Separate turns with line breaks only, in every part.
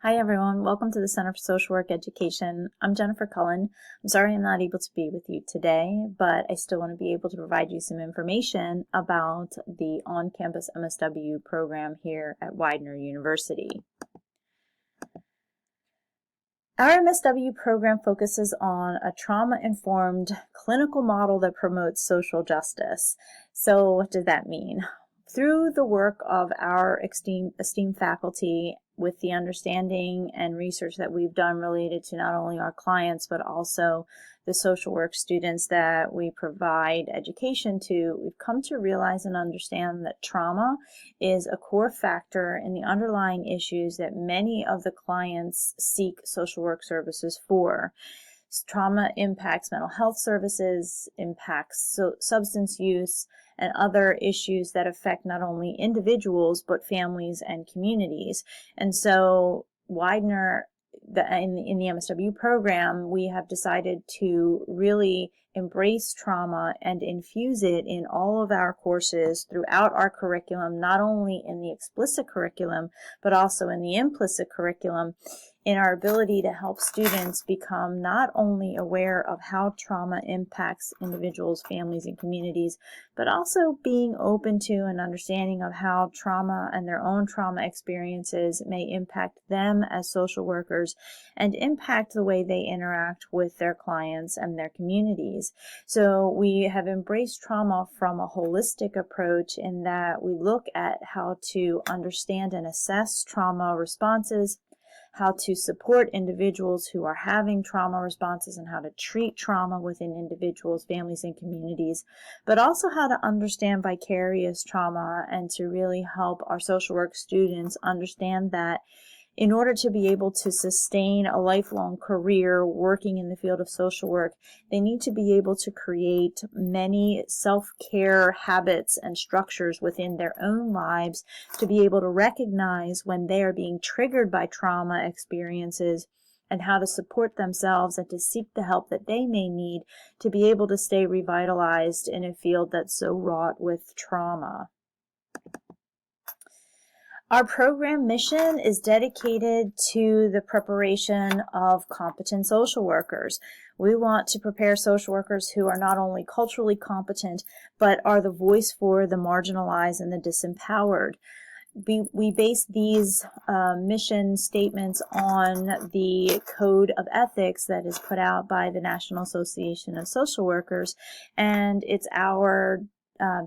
Hi everyone, welcome to the Center for Social Work Education. I'm Jennifer Cullen. I'm sorry I'm not able to be with you today, but I still want to be able to provide you some information about the on-campus MSW program here at Widener University. Our MSW program focuses on a trauma-informed clinical model that promotes social justice. So what does that mean? Through the work of our esteemed faculty, with the understanding and research that we've done related to not only our clients, but also the social work students that we provide education to, we've come to realize and understand that trauma is a core factor in the underlying issues that many of the clients seek social work services for. Trauma impacts mental health services, impacts substance use, and other issues that affect not only individuals, but families and communities. And so Widener, in the MSW program, we have decided to really embrace trauma and infuse it in all of our courses throughout our curriculum, not only in the explicit curriculum, but also in the implicit curriculum, in our ability to help students become not only aware of how trauma impacts individuals, families, and communities, but also being open to and understanding of how trauma and their own trauma experiences may impact them as social workers and impact the way they interact with their clients and their communities. So we have embraced trauma from a holistic approach in that we look at how to understand and assess trauma responses, how to support individuals who are having trauma responses, and how to treat trauma within individuals, families, and communities, but also how to understand vicarious trauma and to really help our social work students understand that in order to be able to sustain a lifelong career working in the field of social work, they need to be able to create many self-care habits and structures within their own lives to be able to recognize when they are being triggered by trauma experiences and how to support themselves and to seek the help that they may need to be able to stay revitalized in a field that's so wrought with trauma. Our program mission is dedicated to the preparation of competent social workers. We want to prepare social workers who are not only culturally competent, but are the voice for the marginalized and the disempowered. We base these mission statements on the Code of Ethics that is put out by the National Association of Social Workers, and it's our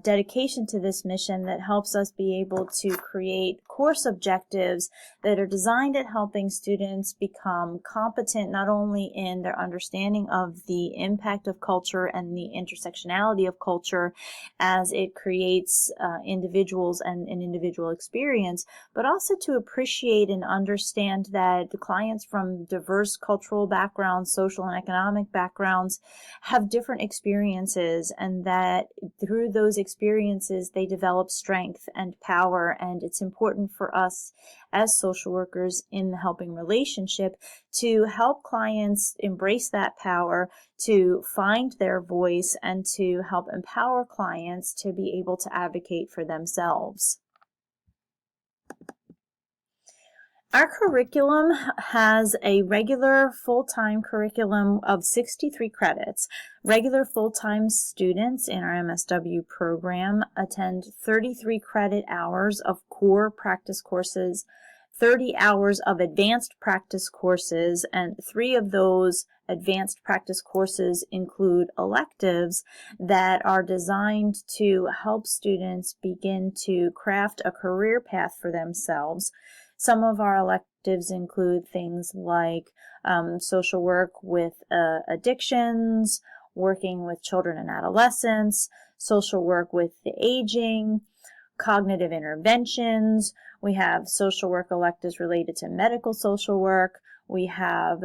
dedication to this mission that helps us be able to create course objectives that are designed at helping students become competent not only in their understanding of the impact of culture and the intersectionality of culture as it creates individuals and an individual experience, but also to appreciate and understand that the clients from diverse cultural backgrounds, social and economic backgrounds have different experiences, and that through those experiences they develop strength and power, and it's important for us as social workers in the helping relationship to help clients embrace that power, to find their voice, and to help empower clients to be able to advocate for themselves. Our curriculum has a regular full-time curriculum of 63 credits. Regular full-time students in our MSW program attend 33 credit hours of core practice courses, 30 hours of advanced practice courses, and 3 of those advanced practice courses include electives that are designed to help students begin to craft a career path for themselves. Some of our electives include things like social work with addictions, working with children and adolescents, social work with the aging, cognitive interventions. We have social work electives related to medical social work. We have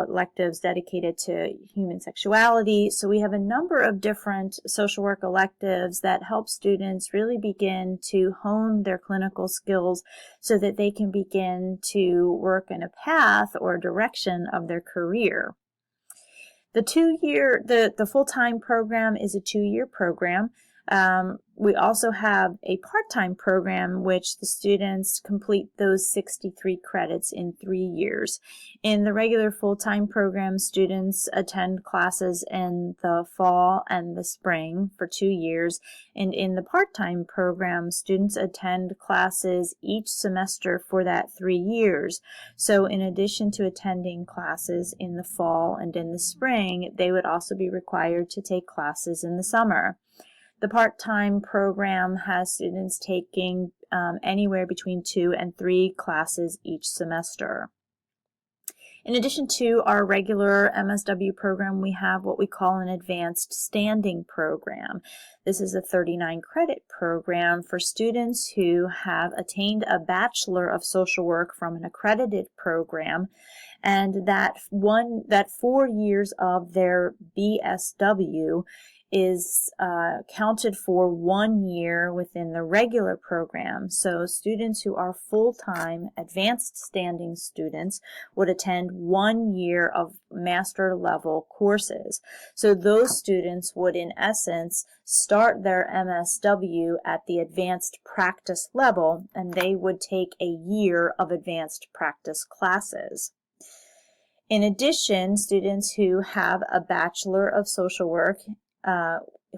electives dedicated to human sexuality. So we have a number of different social work electives that help students really begin to hone their clinical skills so that they can begin to work in a path or direction of their career. The full-time program is a 2-year program. We also have a part-time program which the students complete those 63 credits in 3 years. In the regular full-time program, students attend classes in the fall and the spring for 2 years, and in the part-time program, students attend classes each semester for that 3 years. So in addition to attending classes in the fall and in the spring, they would also be required to take classes in the summer. The part-time program has students taking anywhere between 2 and 3 classes each semester. In addition to our regular MSW program, we have what we call an advanced standing program. This is a 39 credit program for students who have attained a Bachelor of Social Work from an accredited program, and that 4 years of their BSW is counted for 1 year within the regular program. So students who are full-time advanced standing students would attend 1 year of master level courses. So those students would in essence start their MSW at the advanced practice level, and they would take a year of advanced practice classes. In addition, students who have a Bachelor of Social Work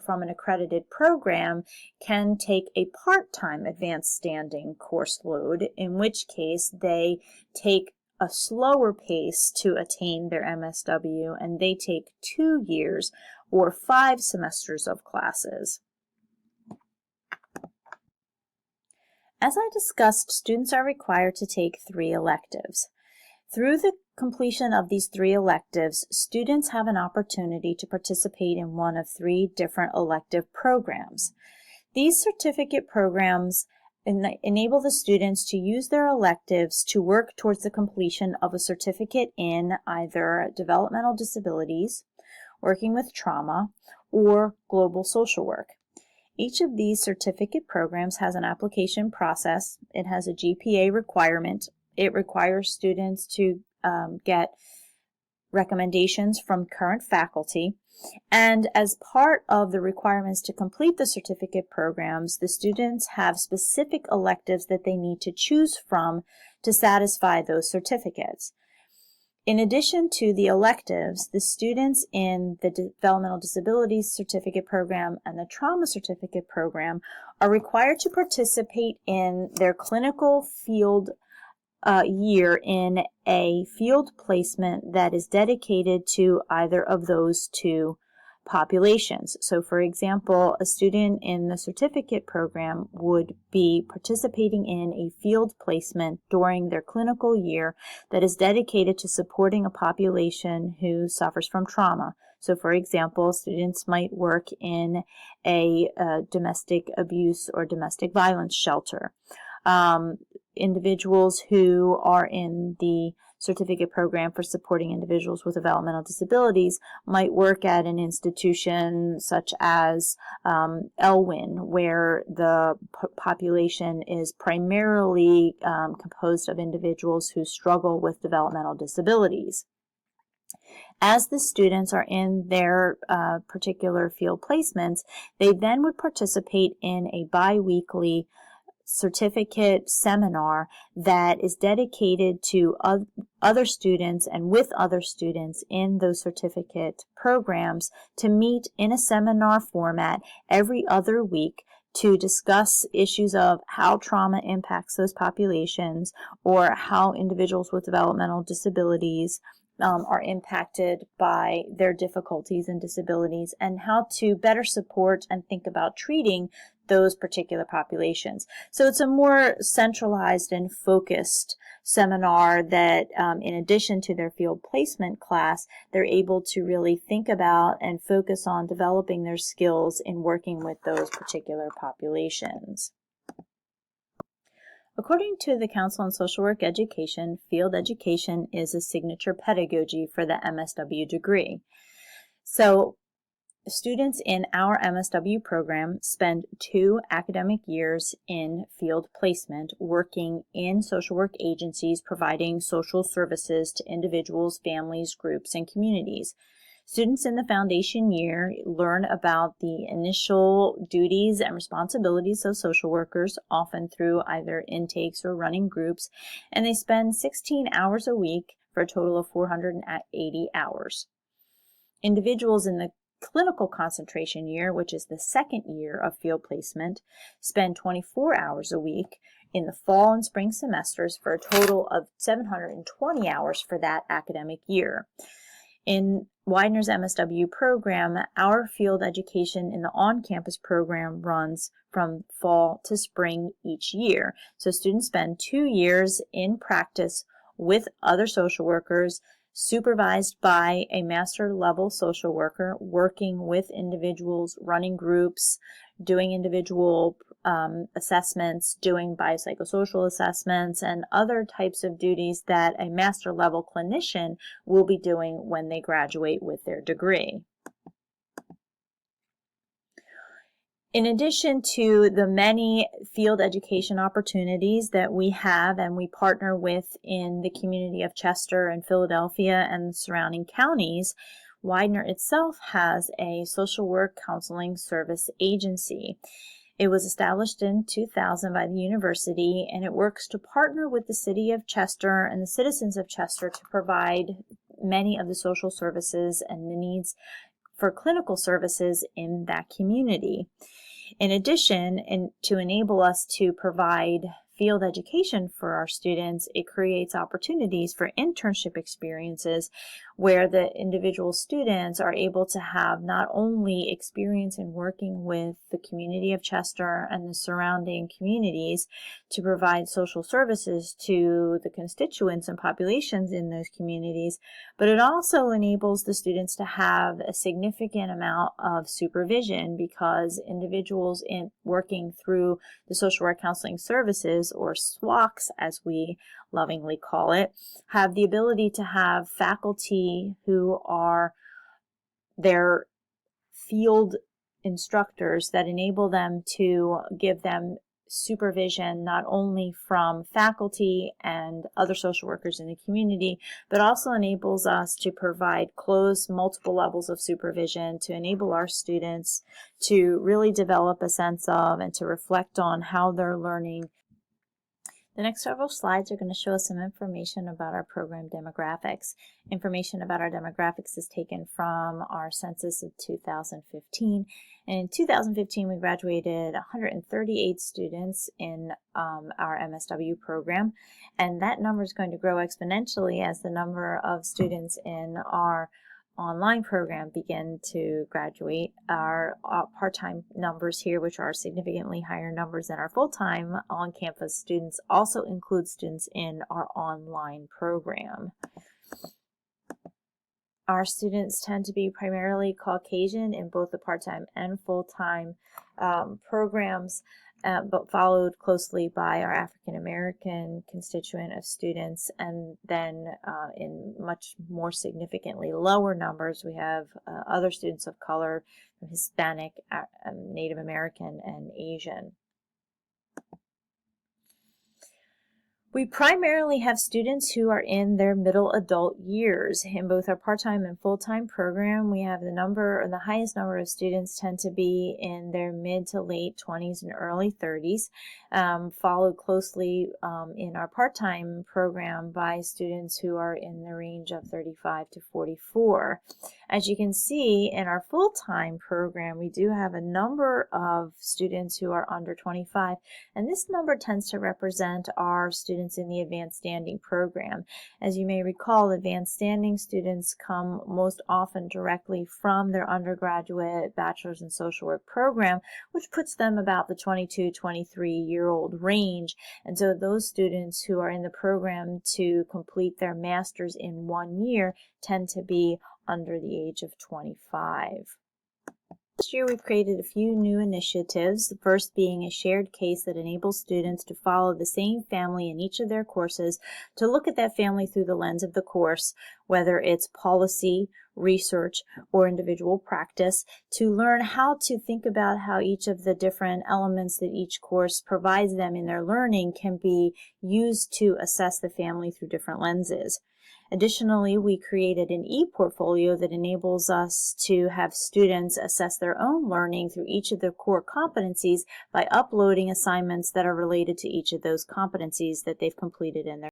from an accredited program can take a part-time advanced standing course load, in which case they take a slower pace to attain their MSW, and they take 2 years or 5 semesters of classes. As I discussed, students are required to take 3 electives. Through the completion of these 3 electives, students have an opportunity to participate in one of 3 different elective programs. These certificate programs enable the students to use their electives to work towards the completion of a certificate in either developmental disabilities, working with trauma, or global social work. Each of these certificate programs has an application process. It has a GPA requirement. It requires students to get recommendations from current faculty. And as part of the requirements to complete the certificate programs, the students have specific electives that they need to choose from to satisfy those certificates. In addition to the electives, the students in the Developmental Disabilities Certificate Program and the Trauma Certificate Program are required to participate in their clinical field year in a field placement that is dedicated to either of those 2 populations. So for example, a student in the certificate program would be participating in a field placement during their clinical year that is dedicated to supporting a population who suffers from trauma. So for example, students might work in a domestic abuse or domestic violence shelter. Individuals who are in the certificate program for supporting individuals with developmental disabilities might work at an institution such as Elwyn, where the population is primarily composed of individuals who struggle with developmental disabilities. As the students are in their particular field placements, they then would participate in a bi-weekly certificate seminar that is dedicated to other students and with other students in those certificate programs to meet in a seminar format every other week to discuss issues of how trauma impacts those populations or how individuals with developmental disabilities are impacted by their difficulties and disabilities, and how to better support and think about treating those particular populations. So it's a more centralized and focused seminar that in addition to their field placement class, they're able to really think about and focus on developing their skills in working with those particular populations. According to the Council on Social Work Education, field education is a signature pedagogy for the MSW degree. So students in our MSW program spend 2 academic years in field placement working in social work agencies providing social services to individuals, families, groups, and communities. Students in the foundation year learn about the initial duties and responsibilities of social workers, often through either intakes or running groups, and they spend 16 hours a week for a total of 480 hours. Individuals in the clinical concentration year, which is the second year of field placement, spend 24 hours a week in the fall and spring semesters for a total of 720 hours for that academic year. In Widener's MSW program, our field education in the on-campus program runs from fall to spring each year. So students spend 2 years in practice with other social workers, supervised by a master level social worker, working with individuals, running groups, doing individual assessments, doing biopsychosocial assessments, and other types of duties that a master level clinician will be doing when they graduate with their degree. In addition to the many field education opportunities that we have and we partner with in the community of Chester and Philadelphia and the surrounding counties, Widener itself has a social work counseling service agency. It was established in 2000 by the university, and it works to partner with the city of Chester and the citizens of Chester to provide many of the social services and the needs for clinical services in that community. In addition, to enable us to provide field education for our students, it creates opportunities for internship experiences where the individual students are able to have not only experience in working with the community of Chester and the surrounding communities to provide social services to the constituents and populations in those communities, but it also enables the students to have a significant amount of supervision, because individuals in working through the social work counseling services, or SWOCs as we lovingly call it, have the ability to have faculty who are their field instructors that enable them to give them supervision not only from faculty and other social workers in the community, but also enables us to provide close multiple levels of supervision to enable our students to really develop a sense of and to reflect on how they're learning. The next several slides are going to show us some information about our program demographics. Information about our demographics is taken from our census of 2015. And in 2015, we graduated 138 students in our MSW program. And that number is going to grow exponentially as the number of students in our online program begin to graduate. Our part-time numbers here, which are significantly higher numbers than our full-time on-campus students, also include students in our online program. Our students tend to be primarily Caucasian in both the part-time and full-time programs, but followed closely by our African American constituent of students, and then in much more significantly lower numbers we have other students of color, Hispanic, Native American, and Asian. We primarily have students who are in their middle adult years. In both our part-time and full-time program, we have the highest number of students tend to be in their mid to late 20s and early 30s, followed closely in our part-time program by students who are in the range of 35 to 44. As you can see, in our full-time program, we do have a number of students who are under 25, and this number tends to represent our students in the advanced standing program. As you may recall, advanced standing students come most often directly from their undergraduate bachelor's in social work program, which puts them about the 22, 23-year-old range. And so those students who are in the program to complete their master's in 1 year tend to be under the age of 25. This year we've created a few new initiatives, the first being a shared case that enables students to follow the same family in each of their courses, to look at that family through the lens of the course, whether it's policy, research, or individual practice to learn how to think about how each of the different elements that each course provides them in their learning can be used to assess the family through different lenses. Additionally, we created an e-portfolio that enables us to have students assess their own learning through each of their core competencies by uploading assignments that are related to each of those competencies that they've completed in their